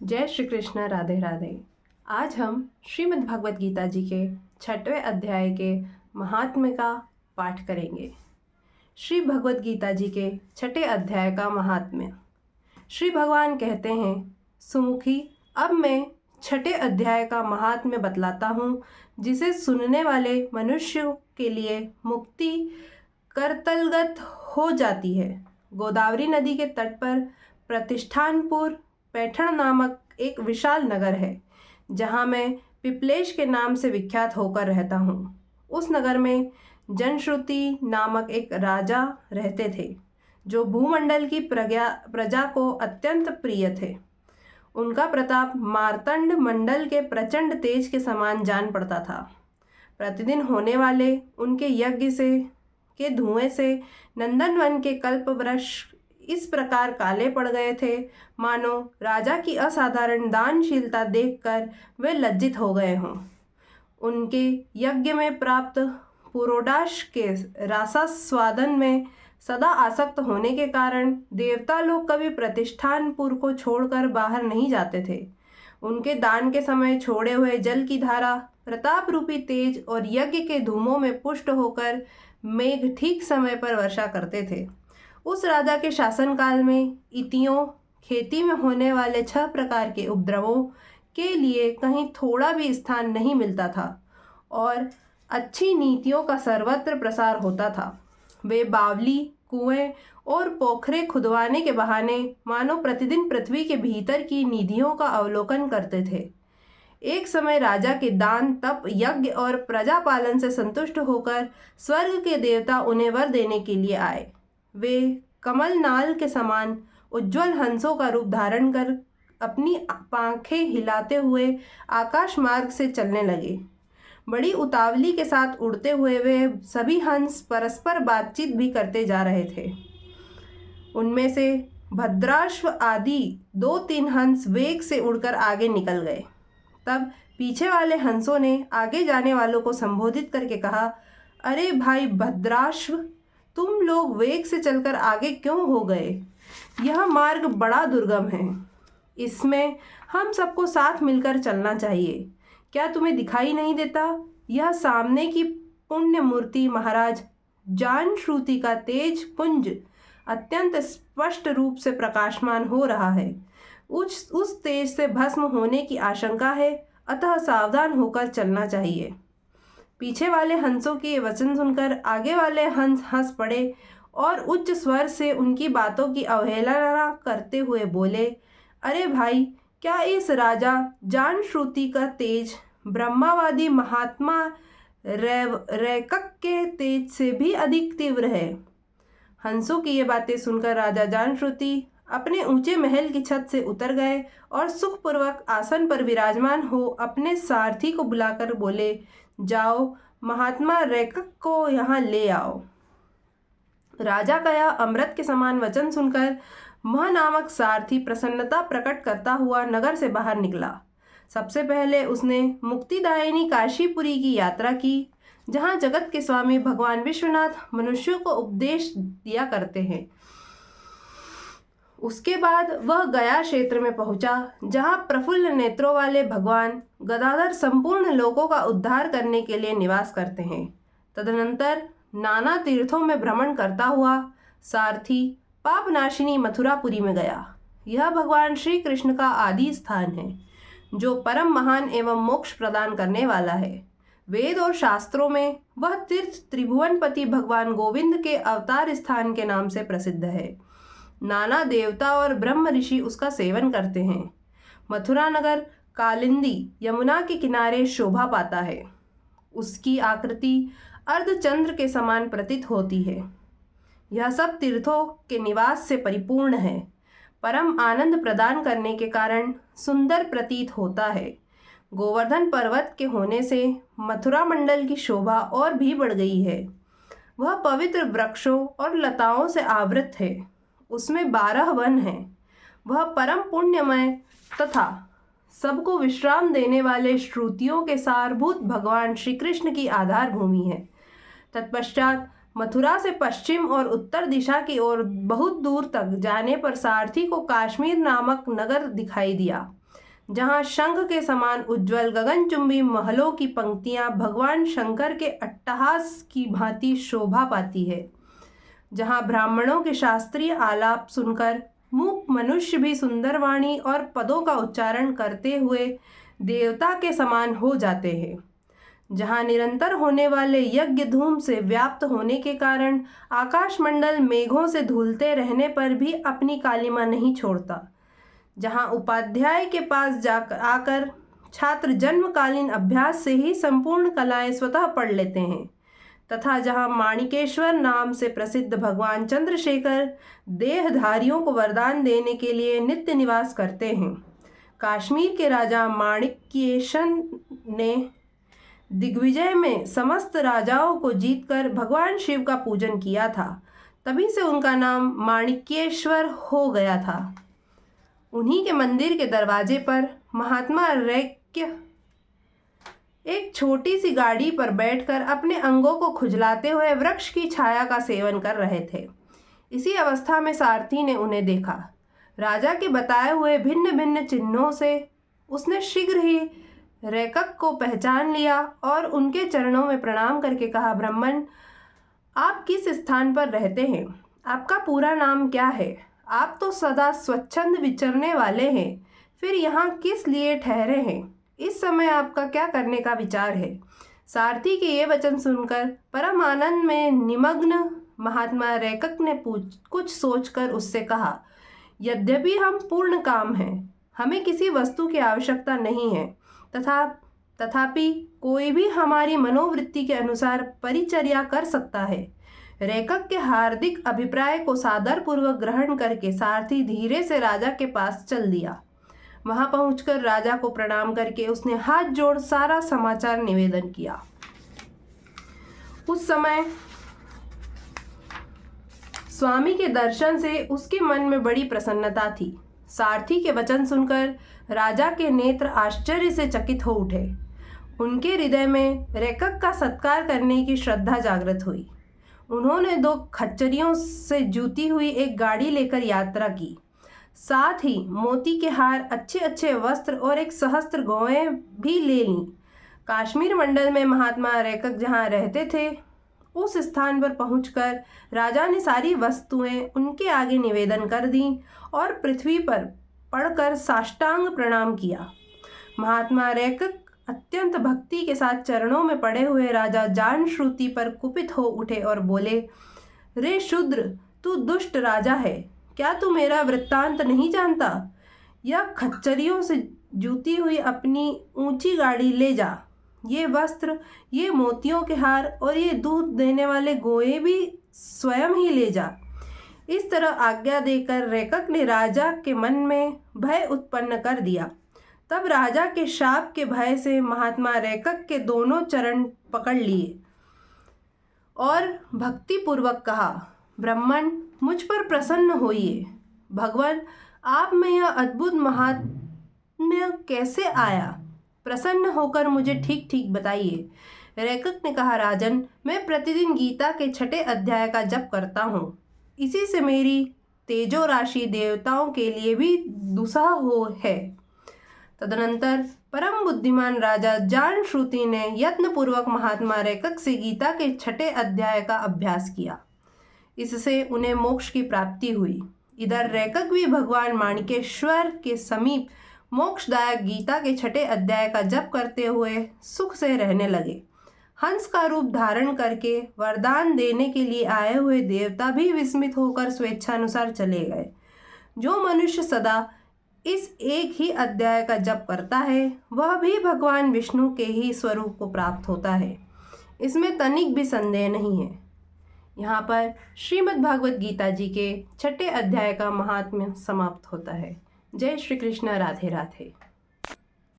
जय श्री कृष्ण। राधे राधे। आज हम श्रीमद् भगवत गीता जी के 6वें अध्याय के महात्म्य का पाठ करेंगे। श्री भगवत गीता जी के 6वें अध्याय का महात्म्य। श्री भगवान कहते हैं, सुमुखी, अब मैं 6वें अध्याय का महात्म्य बतलाता हूँ, जिसे सुनने वाले मनुष्यों के लिए मुक्ति करतलगत हो जाती है। गोदावरी नदी के तट पर प्रतिष्ठानपुर पैठण नामक एक विशाल नगर है, जहाँ मैं पिपलेश के नाम से विख्यात होकर रहता हूँ। उस नगर में जनश्रुति नामक एक राजा रहते थे, जो भूमंडल की प्रजा को अत्यंत प्रिय थे। उनका प्रताप मार्तंड मंडल के प्रचंड तेज के समान जान पड़ता था। प्रतिदिन होने वाले उनके यज्ञ के धुएं से नंदनवन के कल्प वृक्ष इस प्रकार काले पड़ गए थे, मानो राजा की असाधारण दानशीलता देखकर वे लज्जित हो गए हों। उनके यज्ञ में प्राप्त पुरोडाश के रासास्वादन में सदा आसक्त होने के कारण देवता लोग कभी प्रतिष्ठानपुर को छोड़कर बाहर नहीं जाते थे। उनके दान के समय छोड़े हुए जल की धारा प्रताप रूपी तेज और यज्ञ के धूमों में पुष्ट होकर मेघ ठीक समय पर वर्षा करते थे। उस राजा के शासनकाल में इतियों खेती में होने वाले 6 प्रकार के उपद्रवों के लिए कहीं थोड़ा भी स्थान नहीं मिलता था और अच्छी नीतियों का सर्वत्र प्रसार होता था। वे बावली, कुएं और पोखरे खुदवाने के बहाने मानो प्रतिदिन पृथ्वी के भीतर की निधियों का अवलोकन करते थे। एक समय राजा के दान, तप, यज्ञ और प्रजा पालन से संतुष्ट होकर स्वर्ग के देवता उन्हें वर देने के लिए आए। वे कमलनाल के समान उज्ज्वल हंसों का रूप धारण कर अपनी पांखें हिलाते हुए आकाश मार्ग से चलने लगे। बड़ी उतावली के साथ उड़ते हुए वे सभी हंस परस्पर बातचीत भी करते जा रहे थे। उनमें से भद्राश्व आदि 2-3 हंस वेग से उड़कर आगे निकल गए। तब पीछे वाले हंसों ने आगे जाने वालों को संबोधित करके कहा, अरे भाई भद्राश्व, तुम लोग वेग से चलकर आगे क्यों हो गए? यह मार्ग बड़ा दुर्गम है। इसमें हम सबको साथ मिलकर चलना चाहिए। क्या तुम्हें दिखाई नहीं देता? यह सामने की पुण्य मूर्ति महाराज जानश्रुति का तेज पुंज अत्यंत स्पष्ट रूप से प्रकाशमान हो रहा है। उस तेज से भस्म होने की आशंका है, अतः सावधान होकर चलना चाहिए। पीछे वाले हंसों के वचन सुनकर आगे वाले हंस हंस पड़े और उच्च स्वर से उनकी बातों की अवहेलना करते हुए बोले, अरे भाई, क्या इस राजा जानश्रुति का तेज ब्रह्मावादी महात्मा रैकक के तेज से भी अधिक तीव्र है? हंसों की ये बातें सुनकर राजा जानश्रुति अपने ऊंचे महल की छत से उतर गए और सुखपूर्वक आसन पर विराजमान हो अपने सारथी को बुलाकर बोले, जाओ, महात्मा रैकक को यहाँ ले आओ। राजा का यह अमृत के समान वचन सुनकर मह नामक सारथी प्रसन्नता प्रकट करता हुआ नगर से बाहर निकला। सबसे पहले उसने मुक्तिदायिनी काशीपुरी की यात्रा की, जहाँ जगत के स्वामी भगवान विश्वनाथ मनुष्यों को उपदेश दिया करते हैं। उसके बाद वह गया क्षेत्र में पहुंचा, जहां प्रफुल्ल नेत्रों वाले भगवान गदाधर संपूर्ण लोकों का उद्धार करने के लिए निवास करते हैं। तदनंतर नाना तीर्थों में भ्रमण करता हुआ सारथी पापनाशिनी मथुरापुरी में गया। यह भगवान श्री कृष्ण का आदि स्थान है, जो परम महान एवं मोक्ष प्रदान करने वाला है। वेद और शास्त्रों में वह तीर्थ त्रिभुवनपति भगवान गोविंद के अवतार स्थान के नाम से प्रसिद्ध है। नाना देवता और ब्रह्म ऋषि उसका सेवन करते हैं। मथुरा नगर कालिंदी यमुना के किनारे शोभा पाता है। उसकी आकृति अर्धचंद्र के समान प्रतीत होती है। यह सब तीर्थों के निवास से परिपूर्ण है। परम आनंद प्रदान करने के कारण सुंदर प्रतीत होता है। गोवर्धन पर्वत के होने से मथुरा मंडल की शोभा और भी बढ़ गई है। वह पवित्र वृक्षों और लताओं से आवृत है। उसमें 12 वन हैं। वह परम पुण्यमय तथा सबको विश्राम देने वाले श्रुतियों के सारभूत भगवान श्री कृष्ण की आधार भूमि है। तत्पश्चात मथुरा से पश्चिम और उत्तर दिशा की ओर बहुत दूर तक जाने पर सारथी को काश्मीर नामक नगर दिखाई दिया। जहाँ शंख के समान उज्ज्वल गगनचुंबी महलों की पंक्तियाँ भगवान शंकर के अट्टहास की भांति शोभा पाती है, जहाँ ब्राह्मणों के शास्त्रीय आलाप सुनकर मूक मनुष्य भी सुंदर वाणी और पदों का उच्चारण करते हुए देवता के समान हो जाते हैं, जहाँ निरंतर होने वाले यज्ञ धूम से व्याप्त होने के कारण आकाशमंडल मेघों से धुलते रहने पर भी अपनी कालिमा नहीं छोड़ता, जहाँ उपाध्याय के पास आकर छात्र जन्मकालीन अभ्यास से ही संपूर्ण कलाएं स्वतः पढ़ लेते हैं, तथा जहाँ माणिकेश्वर नाम से प्रसिद्ध भगवान चंद्रशेखर देहधारियों को वरदान देने के लिए नित्य निवास करते हैं। काश्मीर के राजा माणिक्येशन ने दिग्विजय में समस्त राजाओं को जीतकर भगवान शिव का पूजन किया था, तभी से उनका नाम माणिक्येश्वर हो गया था। उन्हीं के मंदिर के दरवाजे पर महात्मा रैक्य एक छोटी सी गाड़ी पर बैठकर अपने अंगों को खुजलाते हुए वृक्ष की छाया का सेवन कर रहे थे। इसी अवस्था में सारथी ने उन्हें देखा। राजा के बताए हुए भिन्न भिन्न चिन्हों से उसने शीघ्र ही रैकक को पहचान लिया और उनके चरणों में प्रणाम करके कहा, ब्राह्मण, आप किस स्थान पर रहते हैं? आपका पूरा नाम क्या है? आप तो सदा स्वच्छंद विचरने वाले हैं, फिर यहाँ किस लिए ठहरे हैं? इस समय आपका क्या करने का विचार है? सारथी के ये वचन सुनकर परम आनंद में निमग्न महात्मा रैकक ने कुछ सोचकर उससे कहा, यद्यपि हम पूर्ण काम हैं, हमें किसी वस्तु की आवश्यकता नहीं है, तथापि कोई भी हमारी मनोवृत्ति के अनुसार परिचर्या कर सकता है। रैकक के हार्दिक अभिप्राय को सादरपूर्वक ग्रहण करके सारथी धीरे से राजा के पास चल दिया। वहां पहुंचकर राजा को प्रणाम करके उसने हाथ जोड़ सारा समाचार निवेदन किया। उस समय स्वामी के दर्शन से उसके मन में बड़ी प्रसन्नता थी। सारथी के वचन सुनकर राजा के नेत्र आश्चर्य से चकित हो उठे। उनके हृदय में रैकक का सत्कार करने की श्रद्धा जागृत हुई। उन्होंने 2 खच्चरियों से जूती हुई एक गाड़ी लेकर यात्रा की, साथ ही मोती के हार, अच्छे अच्छे वस्त्र और एक सहस्त्र गौएं भी ले लीं। काश्मीर मंडल में महात्मा रैकक जहाँ रहते थे, उस स्थान पर पहुंचकर राजा ने सारी वस्तुएं उनके आगे निवेदन कर दी और पृथ्वी पर पड़कर साष्टांग प्रणाम किया। महात्मा रैकक अत्यंत भक्ति के साथ चरणों में पड़े हुए राजा जानश्रुति पर कुपित हो उठे और बोले, रे शूद्र, तू दुष्ट राजा है, क्या तू मेरा वृत्तांत नहीं जानता? यह खच्चरियों से जूती हुई अपनी ऊंची गाड़ी ले जा। ये वस्त्र, ये मोतियों के हार और ये दूध देने वाले गोए भी स्वयं ही ले जा। इस तरह आज्ञा देकर रैकक ने राजा के मन में भय उत्पन्न कर दिया। तब राजा के शाप के भय से महात्मा रैकक के दोनों चरण पकड़ लिए और भक्तिपूर्वक कहा, ब्राह्मण, मुझ पर प्रसन्न होइए। भगवान, आप में यह अद्भुत महात्म्य कैसे आया? प्रसन्न होकर मुझे ठीक ठीक बताइए। रैकक ने कहा, राजन, मैं प्रतिदिन गीता के 6ठे अध्याय का जप करता हूँ। इसी से मेरी तेजो राशि देवताओं के लिए भी दुस्सह हो है। तदनंतर परम बुद्धिमान राजा जानश्रुति ने यत्नपूर्वक महात्मा रैकक से गीता के 6ठे अध्याय का अभ्यास किया। इससे उन्हें मोक्ष की प्राप्ति हुई। इधर रैकक भी भगवान माणिकेश्वर के समीप मोक्षदायक गीता के 6ठे अध्याय का जप करते हुए सुख से रहने लगे। हंस का रूप धारण करके वरदान देने के लिए आए हुए देवता भी विस्मित होकर स्वेच्छानुसार चले गए। जो मनुष्य सदा इस एक ही अध्याय का जप करता है, वह भी भगवान विष्णु के ही स्वरूप को प्राप्त होता है। इसमें तनिक भी संदेह नहीं है। यहाँ पर श्रीमद् भागवत गीता जी के 6ठे अध्याय का महात्म्य समाप्त होता है। जय श्री कृष्ण, राधे राधे।